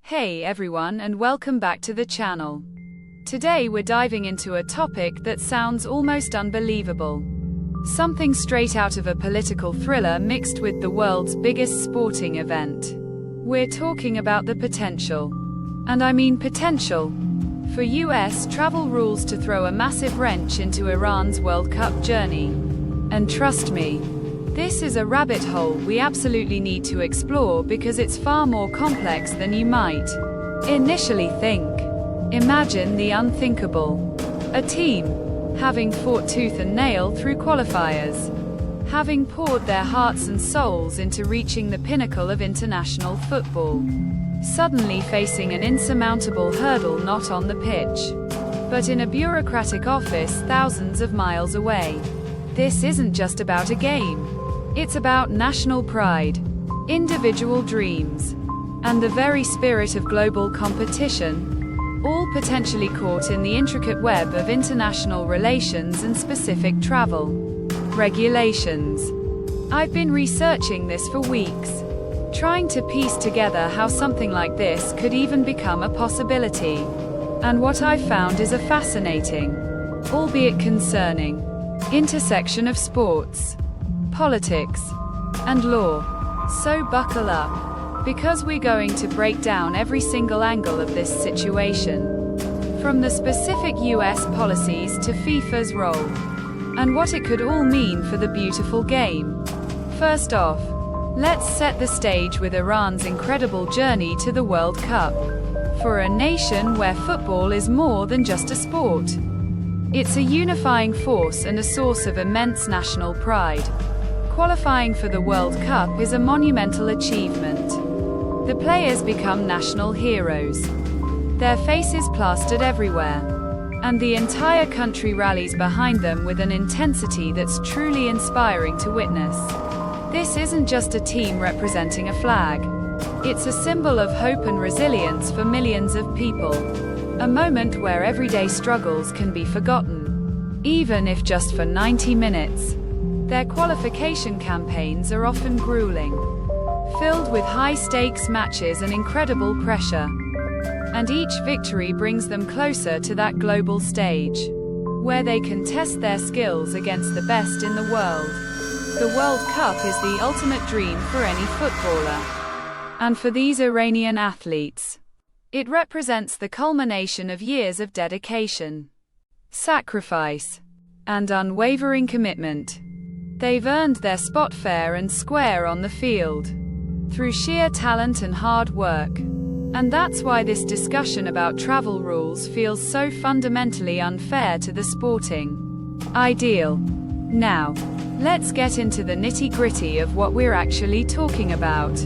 Hey everyone, and welcome back to the channel. Today we're diving into a topic that sounds almost unbelievable. Something straight out of a political thriller mixed with the world's biggest sporting event. We're talking about the potential, and I mean potential, for US travel rules to throw a massive wrench into Iran's World Cup journey. And trust me, this is a rabbit hole we absolutely need to explore because it's far more complex than you might initially think. Imagine the unthinkable. A team, having fought tooth and nail through qualifiers, having poured their hearts and souls into reaching the pinnacle of international football, suddenly facing an insurmountable hurdle not on the pitch, but in a bureaucratic office thousands of miles away. This isn't just about a game. It's about national pride, individual dreams, and the very spirit of global competition, all potentially caught in the intricate web of international relations and specific travel regulations. I've been researching this for weeks, trying to piece together how something like this could even become a possibility. And what I've found is a fascinating, albeit concerning, intersection of sports, politics, and law. So buckle up, because we're going to break down every single angle of this situation, from the specific US policies to FIFA's role, and what it could all mean for the beautiful game. First off, let's set the stage with Iran's incredible journey to the World Cup. For a nation where football is more than just a sport, it's a unifying force and a source of immense national pride. Qualifying for the World Cup is a monumental achievement. The players become national heroes, their faces plastered everywhere, and the entire country rallies behind them with an intensity that's truly inspiring to witness. This isn't just a team representing a flag. It's a symbol of hope and resilience for millions of people. A moment where everyday struggles can be forgotten, even if just for 90 minutes. Their qualification campaigns are often grueling, filled with high-stakes matches and incredible pressure. And each victory brings them closer to that global stage, where they can test their skills against the best in the world. The World Cup is the ultimate dream for any footballer. And for these Iranian athletes, it represents the culmination of years of dedication, sacrifice, and unwavering commitment. They've earned their spot fair and square on the field, through sheer talent and hard work. And that's why this discussion about travel rules feels so fundamentally unfair to the sporting ideal. Now, let's get into the nitty-gritty of what we're actually talking about.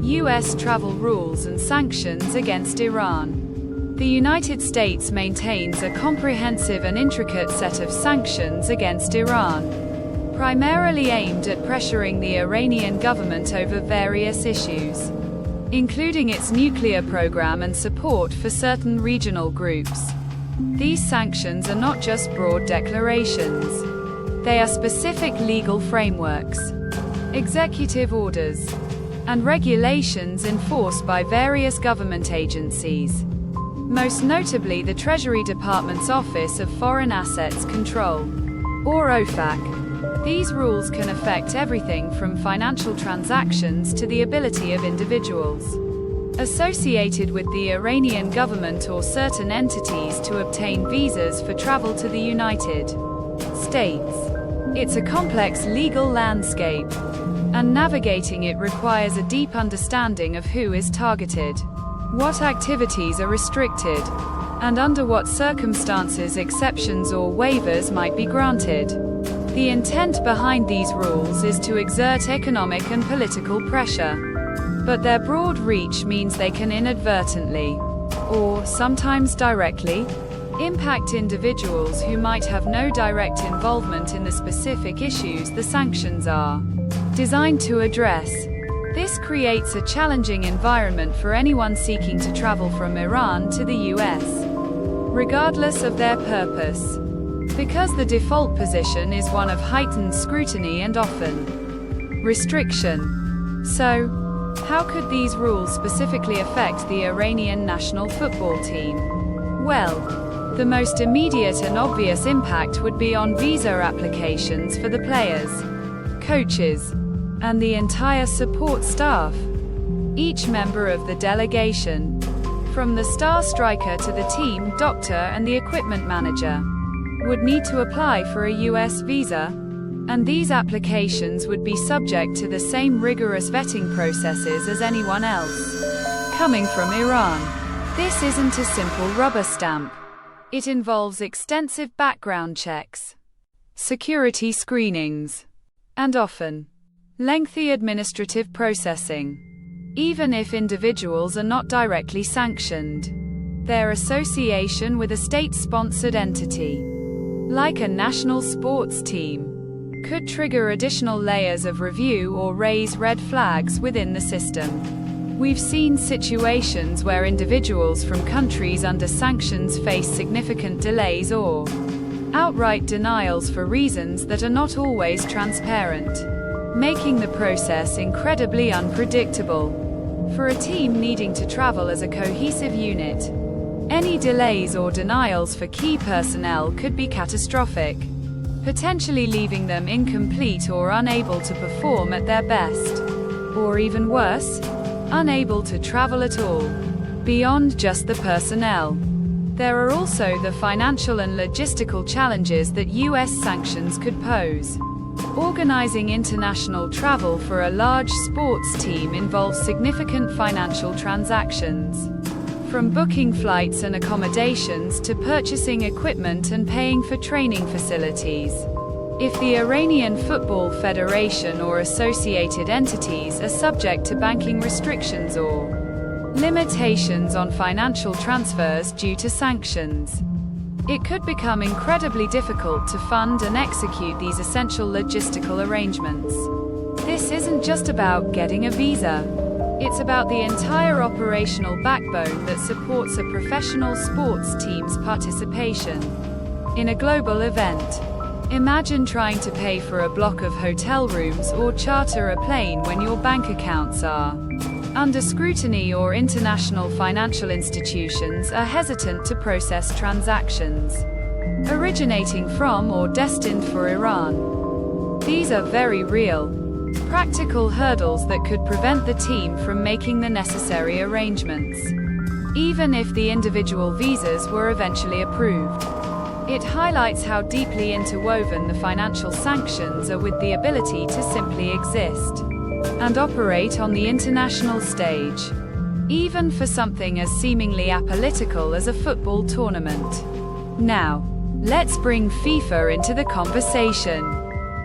US travel rules and sanctions against Iran. The United States maintains a comprehensive and intricate set of sanctions against Iran, primarily aimed at pressuring the Iranian government over various issues, including its nuclear program and support for certain regional groups. These sanctions are not just broad declarations. They are specific legal frameworks, executive orders, and regulations enforced by various government agencies, most notably the Treasury Department's Office of Foreign Assets Control, or OFAC. These rules can affect everything from financial transactions to the ability of individuals associated with the Iranian government or certain entities to obtain visas for travel to the United States. It's a complex legal landscape, and navigating it requires a deep understanding of who is targeted, what activities are restricted, and under what circumstances exceptions or waivers might be granted. The intent behind these rules is to exert economic and political pressure, but their broad reach means they can inadvertently, or sometimes directly, impact individuals who might have no direct involvement in the specific issues the sanctions are designed to address. This creates a challenging environment for anyone seeking to travel from Iran to the US, regardless of their purpose, because the default position is one of heightened scrutiny and often restriction. So, How could these rules specifically affect the Iranian national football team? Well, the most immediate and obvious impact would be on visa applications for the players, coaches, and the entire support staff. Each member of the delegation, from the star striker to the team doctor and the equipment manager, would need to apply for a US visa, and these applications would be subject to the same rigorous vetting processes as anyone else. Coming from Iran, this isn't a simple rubber stamp. It involves extensive background checks, security screenings, and often lengthy administrative processing. Even if individuals are not directly sanctioned, their association with a state-sponsored entity, like a national sports team, could trigger additional layers of review or raise red flags within the system. We've seen situations where individuals from countries under sanctions face significant delays or outright denials for reasons that are not always transparent, making the process incredibly unpredictable. For a team needing to travel as a cohesive unit, any delays or denials for key personnel could be catastrophic, potentially leaving them incomplete or unable to perform at their best. Or even worse, unable to travel at all. Beyond just the personnel, there are also the financial and logistical challenges that US sanctions could pose. Organizing international travel for a large sports team involves significant financial transactions, from booking flights and accommodations to purchasing equipment and paying for training facilities. If the Iranian Football Federation or associated entities are subject to banking restrictions or limitations on financial transfers due to sanctions, it could become incredibly difficult to fund and execute these essential logistical arrangements. This isn't just about getting a visa. It's about the entire operational backbone that supports a professional sports team's participation in a global event. Imagine trying to pay for a block of hotel rooms or charter a plane when your bank accounts are under scrutiny or international financial institutions are hesitant to process transactions originating from or destined for Iran. These are very real, practical hurdles that could prevent the team from making the necessary arrangements, even if the individual visas were eventually approved. It highlights how deeply interwoven the financial sanctions are with the ability to simply exist and operate on the international stage, even for something as seemingly apolitical as a football tournament. Now, let's bring FIFA into the conversation,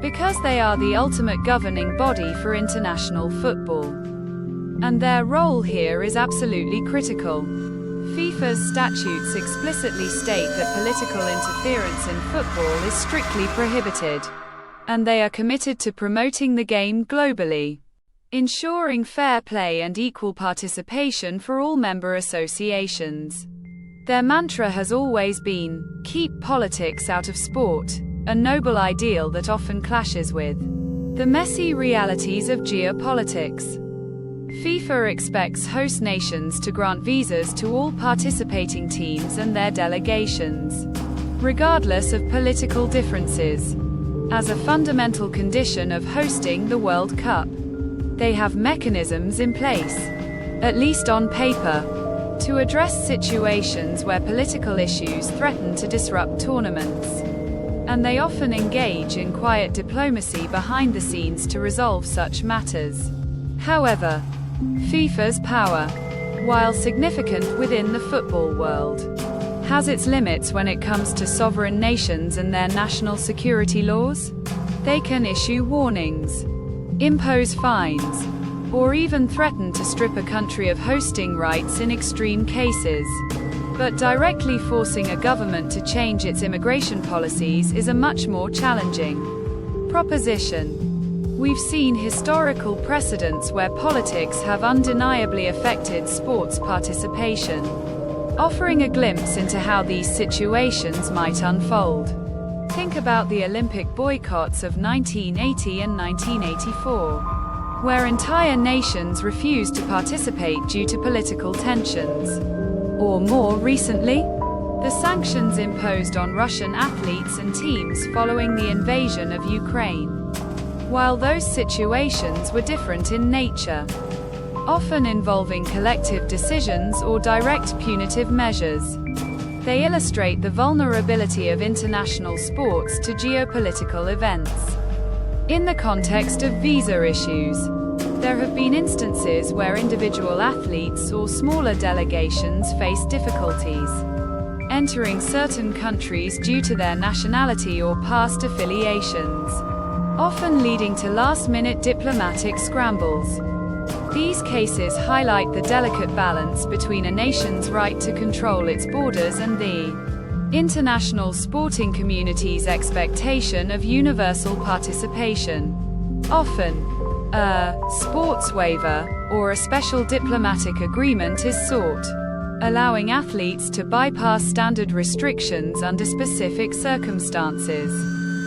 because they are the ultimate governing body for international football, and their role here is absolutely critical. FIFA's statutes explicitly state that political interference in football is strictly prohibited, and they are committed to promoting the game globally, ensuring fair play and equal participation for all member associations. Their mantra has always been, "Keep politics out of sport," a noble ideal that often clashes with the messy realities of geopolitics. FIFA expects host nations to grant visas to all participating teams and their delegations, regardless of political differences, as a fundamental condition of hosting the World Cup. They have mechanisms in place, at least on paper, to address situations where political issues threaten to disrupt tournaments, and they often engage in quiet diplomacy behind the scenes to resolve such matters. However, FIFA's power, while significant within the football world, has its limits when it comes to sovereign nations and their national security laws. They can issue warnings, impose fines, or even threaten to strip a country of hosting rights in extreme cases. But directly forcing a government to change its immigration policies is a much more challenging proposition. We've seen historical precedents where politics have undeniably affected sports participation, offering a glimpse into how these situations might unfold. Think about the Olympic boycotts of 1980 and 1984. where entire nations refused to participate due to political tensions. Or more recently, the sanctions imposed on Russian athletes and teams following the invasion of Ukraine. While those situations were different in nature, often involving collective decisions or direct punitive measures, they illustrate the vulnerability of international sports to geopolitical events. In the context of visa issues, there have been instances where individual athletes or smaller delegations face difficulties entering certain countries due to their nationality or past affiliations, often leading to last-minute diplomatic scrambles. These cases highlight the delicate balance between a nation's right to control its borders and the international sporting community's expectation of universal participation. Often, a sports waiver or a special diplomatic agreement is sought, allowing athletes to bypass standard restrictions under specific circumstances,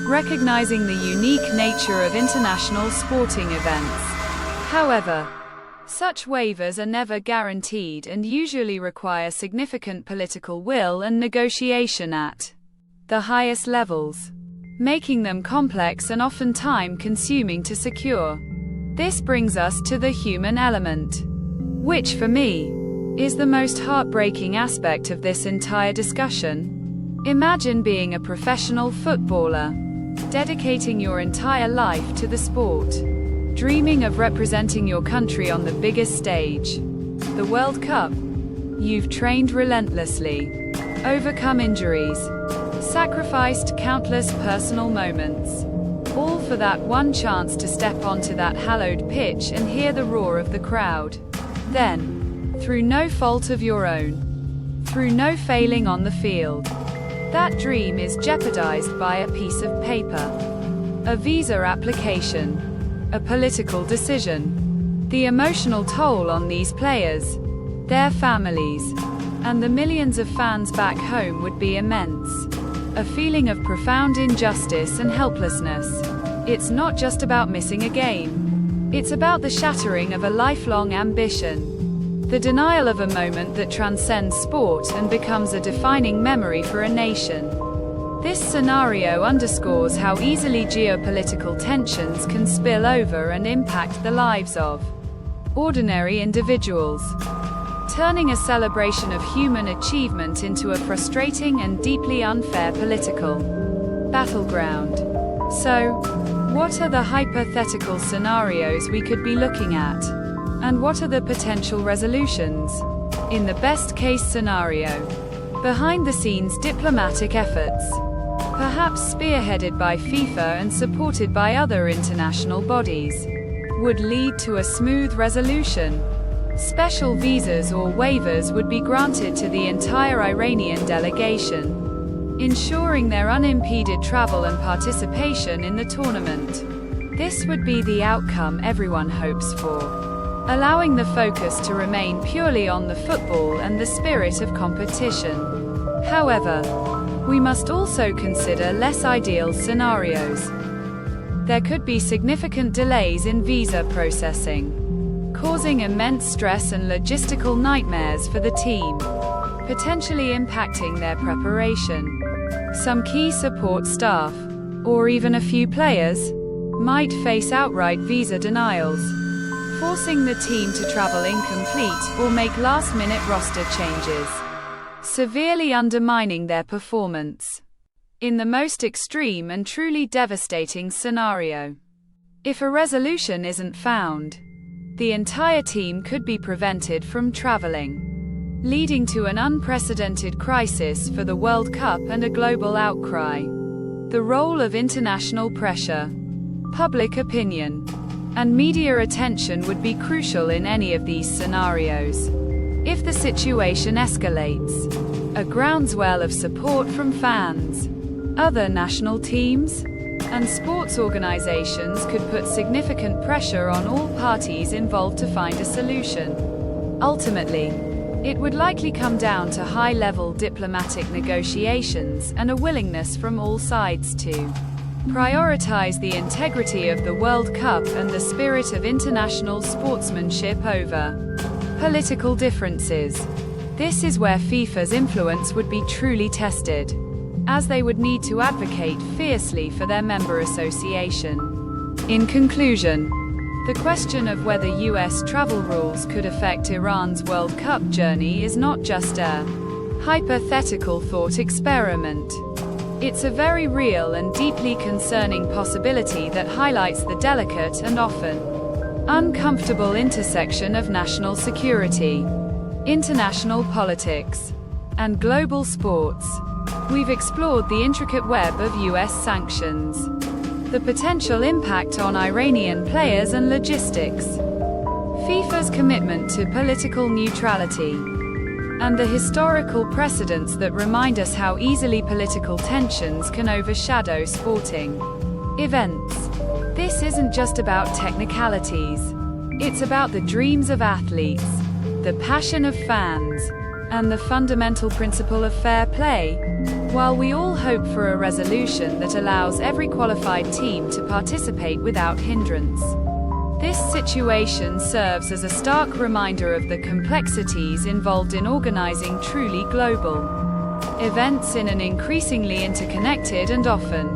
recognizing the unique nature of international sporting events. However, such waivers are never guaranteed and usually require significant political will and negotiation at the highest levels, making them complex and often time-consuming to secure. This brings us to the human element, which for me is the most heartbreaking aspect of this entire discussion. Imagine being a professional footballer, dedicating your entire life to the sport, dreaming of representing your country on the biggest stage, the World Cup. You've trained relentlessly, overcome injuries, sacrificed countless personal moments, all for that one chance to step onto that hallowed pitch and hear the roar of the crowd. Then, through no fault of your own, through no failing on the field, that dream is jeopardized by a piece of paper, a visa application, a political decision. The emotional toll on these players, their families, and the millions of fans back home would be immense. A feeling of profound injustice and helplessness. It's not just about missing a game. It's about the shattering of a lifelong ambition. The denial of a moment that transcends sport and becomes a defining memory for a nation. This scenario underscores how easily geopolitical tensions can spill over and impact the lives of ordinary individuals, turning a celebration of human achievement into a frustrating and deeply unfair political battleground. So, what are the hypothetical scenarios we could be looking at? And what are the potential resolutions? In the best-case scenario, behind-the-scenes diplomatic efforts, perhaps spearheaded by FIFA and supported by other international bodies, would lead to a smooth resolution. Special visas or waivers would be granted to the entire Iranian delegation, ensuring their unimpeded travel and participation in the tournament. This would be the outcome everyone hopes for, allowing the focus to remain purely on the football and the spirit of competition. However, we must also consider less ideal scenarios. There could be significant delays in visa processing, causing immense stress and logistical nightmares for the team, potentially impacting their preparation. Some key support staff, or even a few players, might face outright visa denials, forcing the team to travel incomplete or make last-minute roster changes, severely undermining their performance. In the most extreme and truly devastating scenario, if a resolution isn't found, the entire team could be prevented from traveling, leading to an unprecedented crisis for the World Cup and a global outcry. The role of international pressure, public opinion, and media attention would be crucial in any of these scenarios. If the situation escalates, a groundswell of support from fans, other national teams, and sports organizations could put significant pressure on all parties involved to find a solution. Ultimately, it would likely come down to high-level diplomatic negotiations and a willingness from all sides to prioritize the integrity of the World Cup and the spirit of international sportsmanship over political differences. This is where FIFA's influence would be truly tested, as they would need to advocate fiercely for their member association. In conclusion, the question of whether US travel rules could affect Iran's World Cup journey is not just a hypothetical thought experiment. It's a very real and deeply concerning possibility that highlights the delicate and often uncomfortable intersection of national security, international politics, and global sports. We've explored the intricate web of US sanctions, the potential impact on Iranian players and logistics, FIFA's commitment to political neutrality, and the historical precedents that remind us how easily political tensions can overshadow sporting events. This isn't just about technicalities. It's about the dreams of athletes, the passion of fans, and the fundamental principle of fair play. While we all hope for a resolution that allows every qualified team to participate without hindrance, this situation serves as a stark reminder of the complexities involved in organizing truly global events in an increasingly interconnected and often